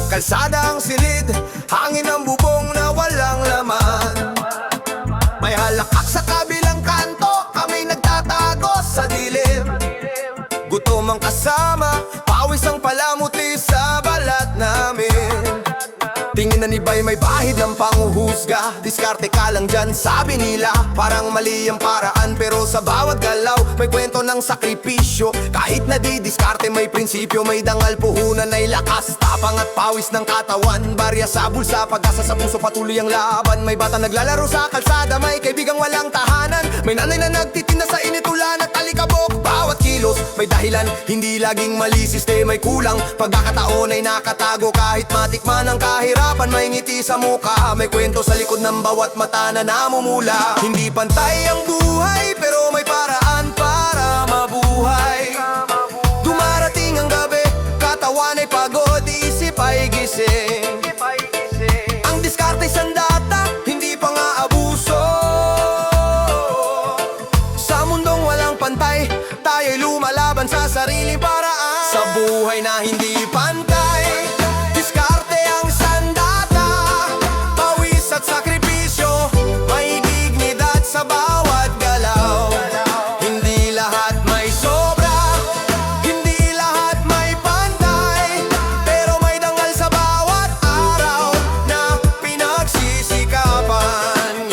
S5: Kalsada ang silid, hangin ang bubong na walang laman. May halakak sa kabilang kanto, kami nagtatago sa dilim. Gutom ang kasama, pawis ang palamuti sa balat namin. Tingin na ni Bay may bahid ng panguhusga, diskarte ka lang dyan sabi nila. Parang mali ang paraan pero sa bawat galaw may kwento ng sakripisyo. Kahit na di diskarte may prinsipyo, may dangal puhunan ay lakas, tapang at pawis ng katawan. Barya sa bulsa, pag-asa sa puso, patuloy ang laban. May bata naglalaro sa kalsada, may kaibigang walang tahanan. May nanay na nagtitinda sa init, ulan at alikabok. Bawat kilos may dahilan, hindi laging mali, sistema'y kulang. Pagkakataon ay nakatago, kahit matikman ang kahirapan, may ngiti sa muka. May kwento sa likod ng bawat mata na namumula. Hindi pantay ang buhay, pero may paraan para mabuhay. Dumarating ang gabi, katawan ay pagod, isip ay gising. Ang diskarte'y sandata, hindi pa nga abuso. Sa mundong walang pantay, tayo'y lumalaban sa sariling paraan. Sa buhay na hindi pantay, diskarte ang sandata, pawis at sakripisyo, may dignidad sa bawat galaw. Hindi lahat may sobra, hindi lahat may pantay, pero may dangal sa bawat araw na pinagsisikapan.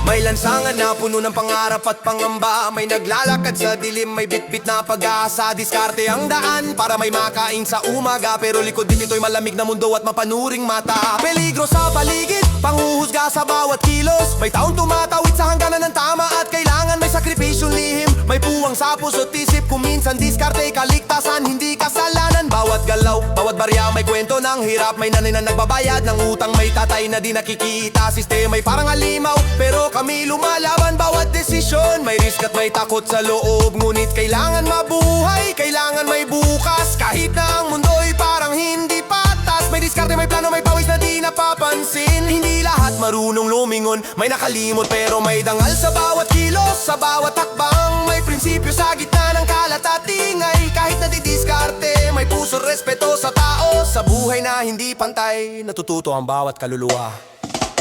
S5: May lansangan na puno ng pangarap at pangamba, may naglalakad sa dilim, may bitbit na pag-asa. Diskarte ang daan para may makain sa umaga, pero likod din ito'y malamig na mundo at mapanuring mata. Peligro sa paligid, panghuhusga sa bawat kilos, may taong tumatawid sa hangganan ng tama at kailangan may sakripisyong lihim. May puwang sa puso't isip, kung minsan diskarte'y kaligtasan, hindi kasalanan. Bawat galaw, bawat barya may kwento ng hirap, may nanay na nagbabayad ng utang, may tatay na di nakikita. Sistema'y parang alimaw, pero kami lumalaban. Bawat desisyon may risk at may takot sa loob, ngunit kailangan mabuhay, kailangan may bukas. Kahit na ang mundo'y parang hindi patas, may diskarte, may plano, may pawis na di napapansin. Hindi lahat marunong lumingon, may nakalimot, pero may dangal sa bawat kilos, sa bawat hakbang. May prinsipyo sa gitna ng kalat at ingay. Kahit na di diskarte, may puso, respeto sa tao. Sa buhay na hindi pantay, natututo ang bawat kaluluwa.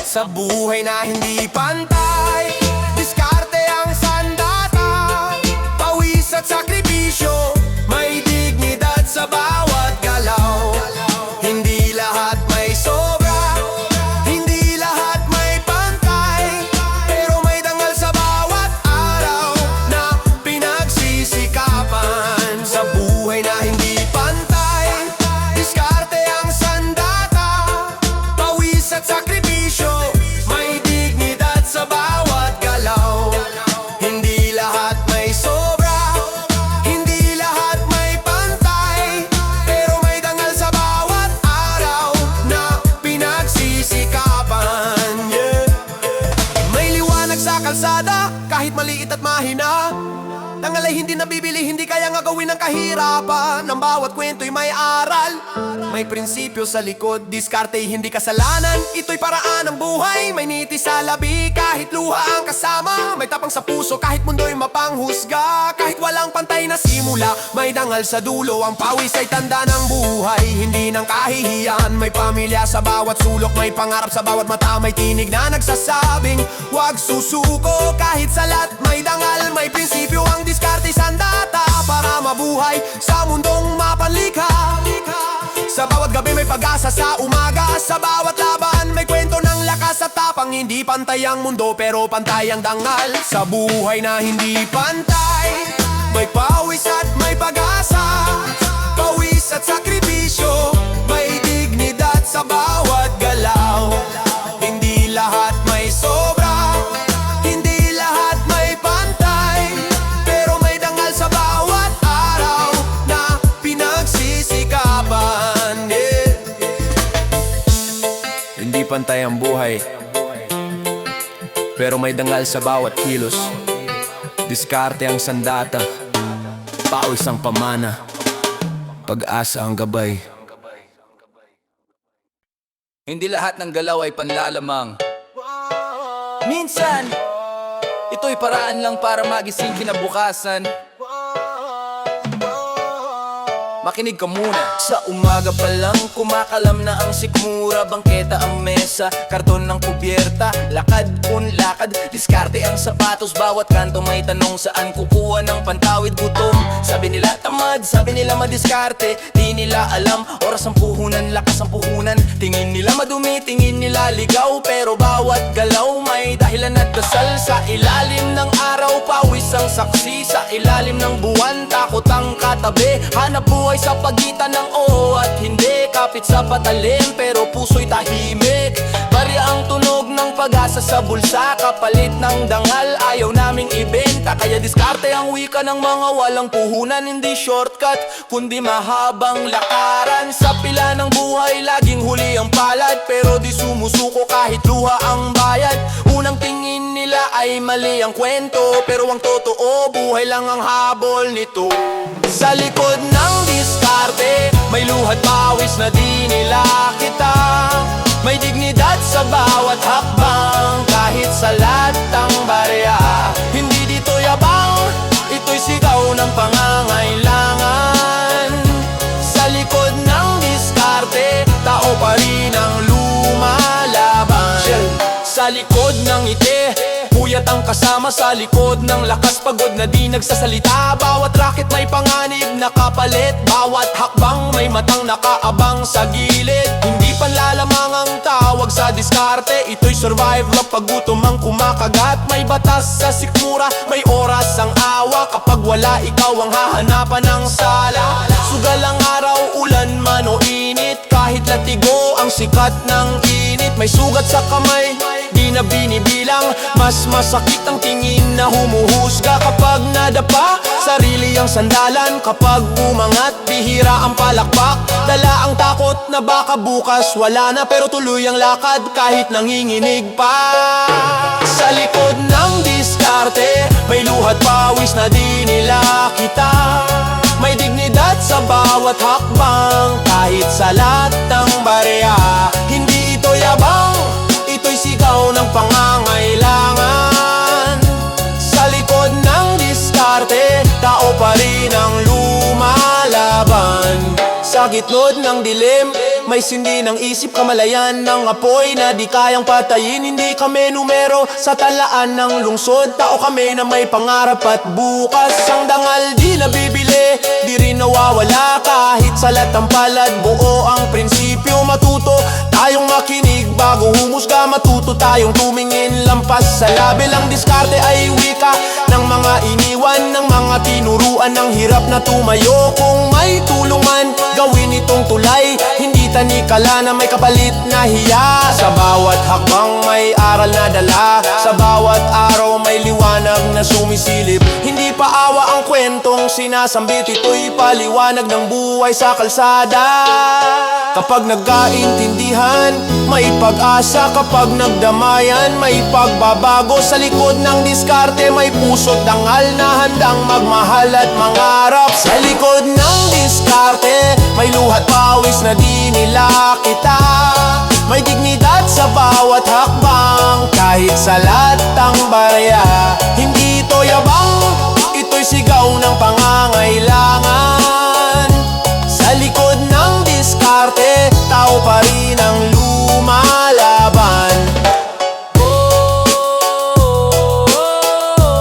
S5: Sa buhay na hindi pantay, diskarte ang sandata, pawis at sakripisyo, may dignidad sa bawat galaw. Hindi lahat may sobra, hindi lahat may pantay, pero may dangal sa bawat araw na pinagsisikapan. Sa buhay na hindi pantay, diskarte ang sandata, pawis at sakripisyo, may dignidad sa bawat galaw. Hindi lahat may sobra, hindi lahat may pantay, pero may dangal sa bawat araw na pinagsisikapan. May liwanag sa kalsada, kahit maliit at mahina. Dangal ay hindi nabibili, hindi kaya nga gawin ng kahirapan. Ang bawat kwento'y may aral, may prinsipyo sa likod. Diskarte'y hindi kasalanan, ito'y paraan ng buhay. May niti sa labi, kahit luha ang kasama. May tapang sa puso, kahit mundo'y mapanghusga. Kahit walang pantay na simula, may dangal sa dulo. Ang pawis ay tanda ng buhay, hindi ng kahihiyan. May pamilya sa bawat sulok, may pangarap sa bawat mata. May tinig na nagsasabing, huwag susuko. Kahit sa lahat may dangal, may prinsipyo ang diskarte sandata, para mabuhay sa mundong mapanlikha. Sa bawat gabi may pag-asa sa umaga, sa bawat laban may kwento ng lakas at tapang. Hindi pantay ang mundo, pero pantay ang dangal. Sa buhay na hindi pantay, may pawis at may pag-asa, pawis pantay ang buhay, pero may dangal sa bawat kilos. Diskarte ang sandata, pawis ang pamana, pag-asa ang gabay.
S2: Hindi lahat ng galaw ay panlalamang. Minsan, ito'y paraan lang para magising kinabukasan. Makinig ka muna. Sa umaga pa lang, kumakalam na ang sikmura. Bangketa ang mesa, karton ng kubyerta. Lakad kun lakad, diskarte ang sapatos. Bawat kanto may tanong saan kukuha ng pantawid gutom. Sabi nila tamad, sabi nila madiskarte. Di nila alam, oras ang puhunan, lakas ang puhunan. Tingin nila madumi, tingin nila ligaw. Pero bawat galaw may dahilan at dasal. Sa ilalim ng araw, pawis ang saksi. Sa ilalim ng buwan, takot ang katabi. Hanap buhay sa pagitan ng oo at hindi. Kapit sa patalim pero puso'y tahimik. Barya ang tunog ng pag-asa sa bulsa. Kapalit ng dangal, ayaw naming ibenta. Kaya diskarte ang wika ng mga walang puhunan. Hindi shortcut, kundi mahabang lakaran. Sa pila ng buhay, laging huli ang palad. Pero di sumusuko kahit luha ang bayad. Unang tingin nila ay mali ang kwento, pero ang totoo, buhay lang ang habol nito. Sa likod ng diskarte, may luhat pawis na di nila kita. May dignidad sa bawat hakbang, kahit sa latang barya. Hindi dito yabang, ito'y sigaw ng pangangailangan. Sa likod ng diskarte, tao pa rin ang lumalaban. Sa likod ng ngiti, puyat ang kasama. Sa likod ng lakas, pagod na di nagsasalita. Bawat racket may panganib na kapalit. Bawat hakbang may matang nakaabang sa gilid. Hindi panlalamang ang tawag sa diskarte. Ito'y survival, paggutom ang kumakagat. May batas sa sikmura, may oras ang awa. Kapag wala, ikaw ang hahanapan ng sala. Sugal ang araw, ulan man o init. Kahit latigo ang sikat ng init. May sugat sa kamay, di na binibilang. Mas masakit ang tingin na humuhusga. Kapag nadapa, sarili ang sandalan. Kapag umangat, bihira ang palakpak. Dala ang takot na baka bukas wala na, pero tuloy ang lakad kahit nanginginig pa. Sa likod ng diskarte, may luhat pawis na di nila kita. May dignidad sa bawat hakbang, kahit sa latang barya. Hindi ito yabang, ito'y sigaw ng pangangailangan. Sa likod ng diskarte, tao pa rin ang lumalaban. Sa gitnod ng dilim, may sindi ng isip, kamalayan ng apoy na di kayang patayin. Hindi kami numero sa talaan ng lungsod. Tao kami na may pangarap at bukas. Ang dangal di nabibili, di rin nawawala. Kahit sa latang palad, buo ang prinsipyo. Matuto tayong makinig bago humusga. Matuto tayong tumingin lampas sa label. Ang diskarte ay wika ng mga iniwan, ng mga tinuruan. Ng hirap na tumayo, kung may tulungan, gawin itong tulay. Hindi tanikala na may kapalit na hiya. Sa bawat hakbang may aral na dala. Sa bawat araw may liwanag na sumisilip. Hindi pa awa ang kwentong sinasambit. Ito'y paliwanag ng buhay sa kalsada. Kapag nagkaintindihan, may pag-asa. Kapag nagdamayan, may pagbabago. Sa likod ng diskarte, may puso't dangal na handang magmahal at mangarap. Sa likod ng diskarte, may luhat pawis na di nila kita. May dignidad sa bawat hakbang, kahit sa latang barya. Hindi ito yabang, ito'y sigaw ng pangangailangan. Sa likod ng diskarte, tao pa rin ang lumalaban.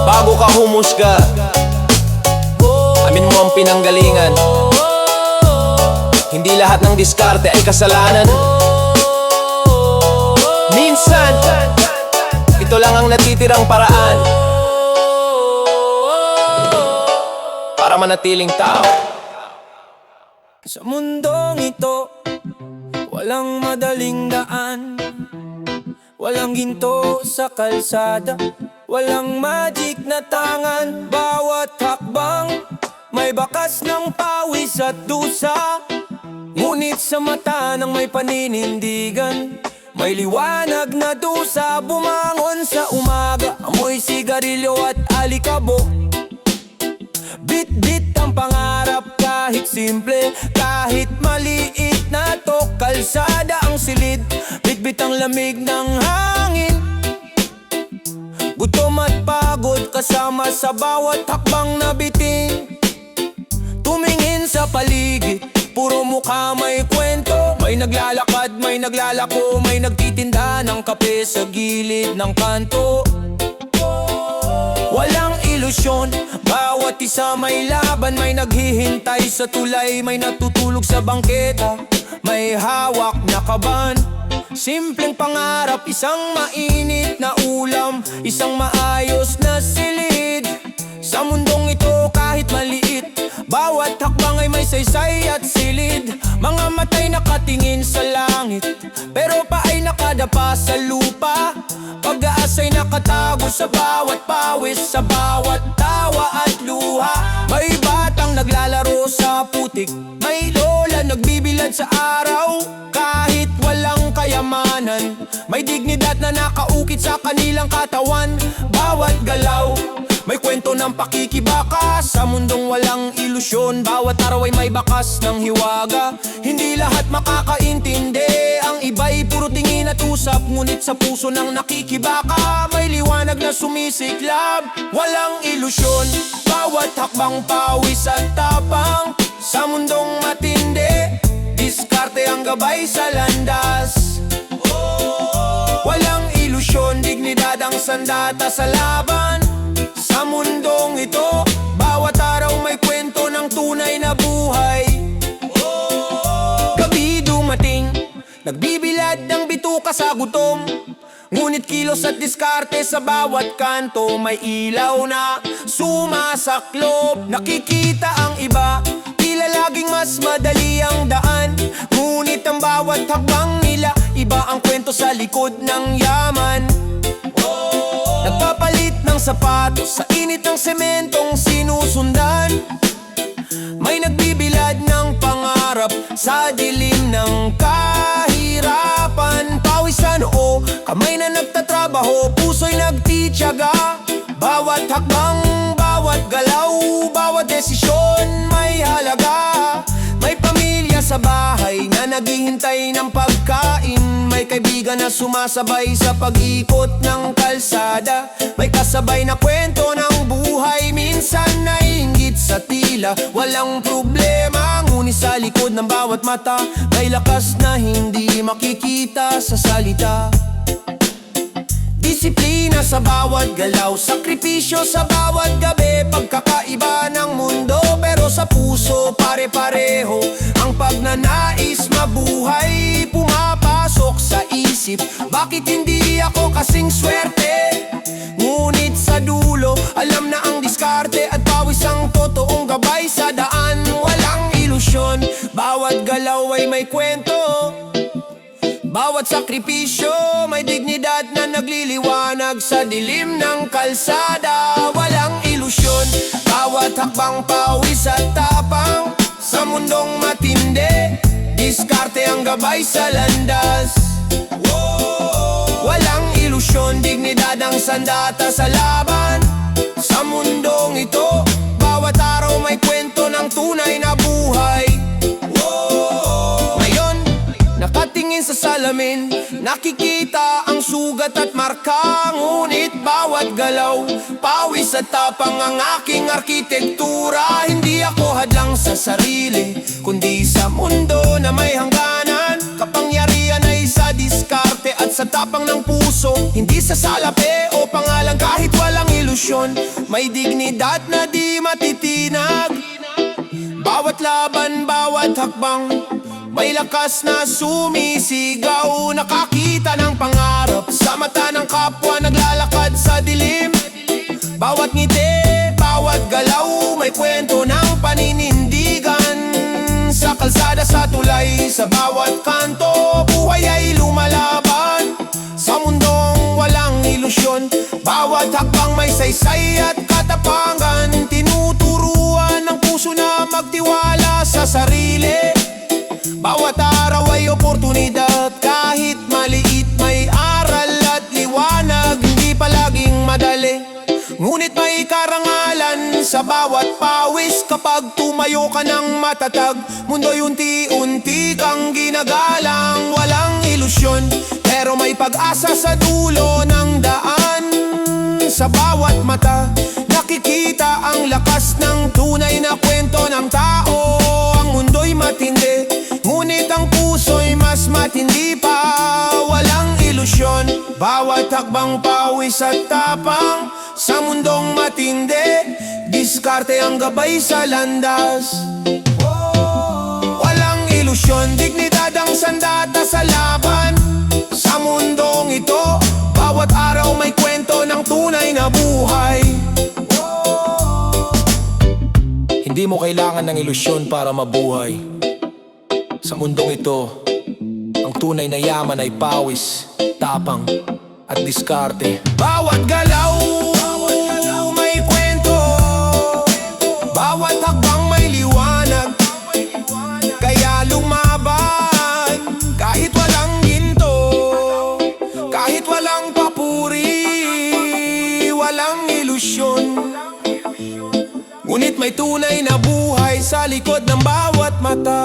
S2: Bago ka humusga, amin mo ang pinanggalingan. Hindi lahat ng diskarte ay kasalanan. Minsan, ito lang ang natitirang paraan para manatiling tao.
S1: Sa mundong ito, walang madaling daan. Walang ginto sa kalsada, walang magic na tangan. Bawat hakbang, may bakas ng pawis at dusa. Ngunit sa mata ng may paninindigan,
S2: May liwanag na dusa bumangon sa umaga, amoy sigarilyo at alikabok. Bit-bit ang pangarap kahit simple, kahit maliit na to. Kalsada ang silid, bit-bit ang lamig ng hangin. Gutom at pagod kasama sa bawat hakbang na bitin. Tumingin sa paligid, puro mukha may kwento. May naglalakad, may naglalako, may nagtitinda ng kape sa gilid ng kanto. Walang ilusyon, bawat isa may laban. May naghihintay sa tulay, may natutulog sa bangketa, may hawak na kaban. Simpleng pangarap, isang mainit na ulam, isang maayos na silid. Sa mundong ito kahit maliit, bawat hakbang ay may saysay at silid. Mga matay nakatingin sa langit, pero pa ay nakadapa sa lupa. Pag-aasa'y nakatago sa bawat pawis, sa bawat tawa at luha. May batang naglalaro sa putik, may lola nagbibilad sa araw. Kahit walang kayamanan, may dignidad na nakaukit sa kanilang katawan. Bawat galaw may kwento ng pakikibaka sa mundong walang ilusyon. Bawat araw ay may bakas ng hiwaga, hindi lahat makakaintindi. Ang iba'y puro tingin at usap, ngunit sa puso ng nakikibaka may liwanag na sumisiklab. Walang ilusyon, bawat hakbang pawis at tapang. Sa mundong matindi, diskarte ang gabay sa landas. Walang ilusyon, dignidad ang sandata sa laban. Sa mundong ito, bawat araw may kwento ng tunay na buhay. Gabi dumating, nagbibilad ng bituka sa gutom. Ngunit kilos at diskarte sa bawat kanto, may ilaw na sumasaklop. Nakikita ang iba, tila laging mas madali ang daan. Ngunit ang bawat hakbang nila, iba ang kwento sa likod ng yaman. Nagpapalit ng sapatos sa init ng sementong sinusundan. May nagbibilad ng pangarap sa dilim ng kahirapan. Pawis sa noo, kamay na nagtatrabaho, puso'y nagtitiyaga. Bawat hakbang, bawat galaw, bawat desisyon may halaga. May pamilya sa bahay na naghihintay ng pagkain. May kaibigan na sumasabay sa pag-ikot ng kalsada. May kasabay na kwento ng buhay, minsan naiinggit sa tila. Walang problema, ngunit sa likod ng bawat mata may lakas na hindi makikita sa salita. Disiplina sa bawat galaw, sakripisyo sa bawat gabi. Pagkakaiba ng mundo, pero sa puso pare-pareho. Ang pagnanais mabuhay, pumapasok sa isip. Bakit hindi ako kasing swerte? Ngunit sa dulo, alam na ang diskarte at pawis ang totoong gabay sa daan. Walang ilusyon, bawat galaw ay may kwento. Bawat sakripisyo may dignidad na nagliliwanag sa dilim ng kalsada. Walang ilusyon, bawat hakbang pawis at tapang. Sa mundong matindi, diskarte ang gabay sa landas. Walang ilusyon, dignidad ang sandata sa laban. Sa mundong ito, bawat araw may kwento ng tunay na buhay. Ngayon, nakatingin sa salamin, nakikita ang sugat at marka. Ngunit bawat galaw, pawis at tapang ang aking arkitektura. Hindi ako hadlang sa sarili, kundi sa mundo na may hangganan. Kapangyarihan ay sa diskarte at sa tapang ng puso, hindi sa salapi o pangalan. Kahit walang ilusyon, may dignidad na di matitinag. Bawat laban, bawat hakbang, may lakas na sumisigaw. Nakakita ng pangarap sa mata ng kapwa naglalakad sa dilim. Bawat ngiti, bawat galaw, may kwento ng paninindigan. Sa kalsada, sa tulay, sa bawat kanto, buhay ay lumalaban. Sa mundong walang ilusyon, bawat hakbang may saysay at katapangan. Tinuturuan ng puso na magtiwala sa sarili. Bawat araw ay oportunidad, kahit maliit
S1: madali, ngunit may karangalan sa bawat pawis. Kapag tumayo ka ng matatag, mundo'y unti-unti kang ginagalang. Walang ilusyon, pero may pag-asa sa dulo ng daan. Sa bawat mata, nakikita ang lakas ng tunay na kwento ng tao. Ang mundo'y matindi, ngunit ang puso'y mas matindi pa. Walang ilusyon, bawat hakbang pawis at tapang. Sa mundong matindi, diskarte ang gabay sa landas. Walang ilusyon, dignidad ang sandata sa laban. Sa mundong ito, bawat araw may kwento ng tunay na buhay. Hindi mo kailangan ng ilusyon para mabuhay. Sa mundong ito, ang tunay na yaman ay pawis, tapang at diskarte. Bawat galaw may kwento, bawat hakbang may liwanag. Kaya lumaban kahit walang ginto, kahit walang papuri, walang ilusyon. Ngunit may tunay na buhay sa likod ng bawat mata.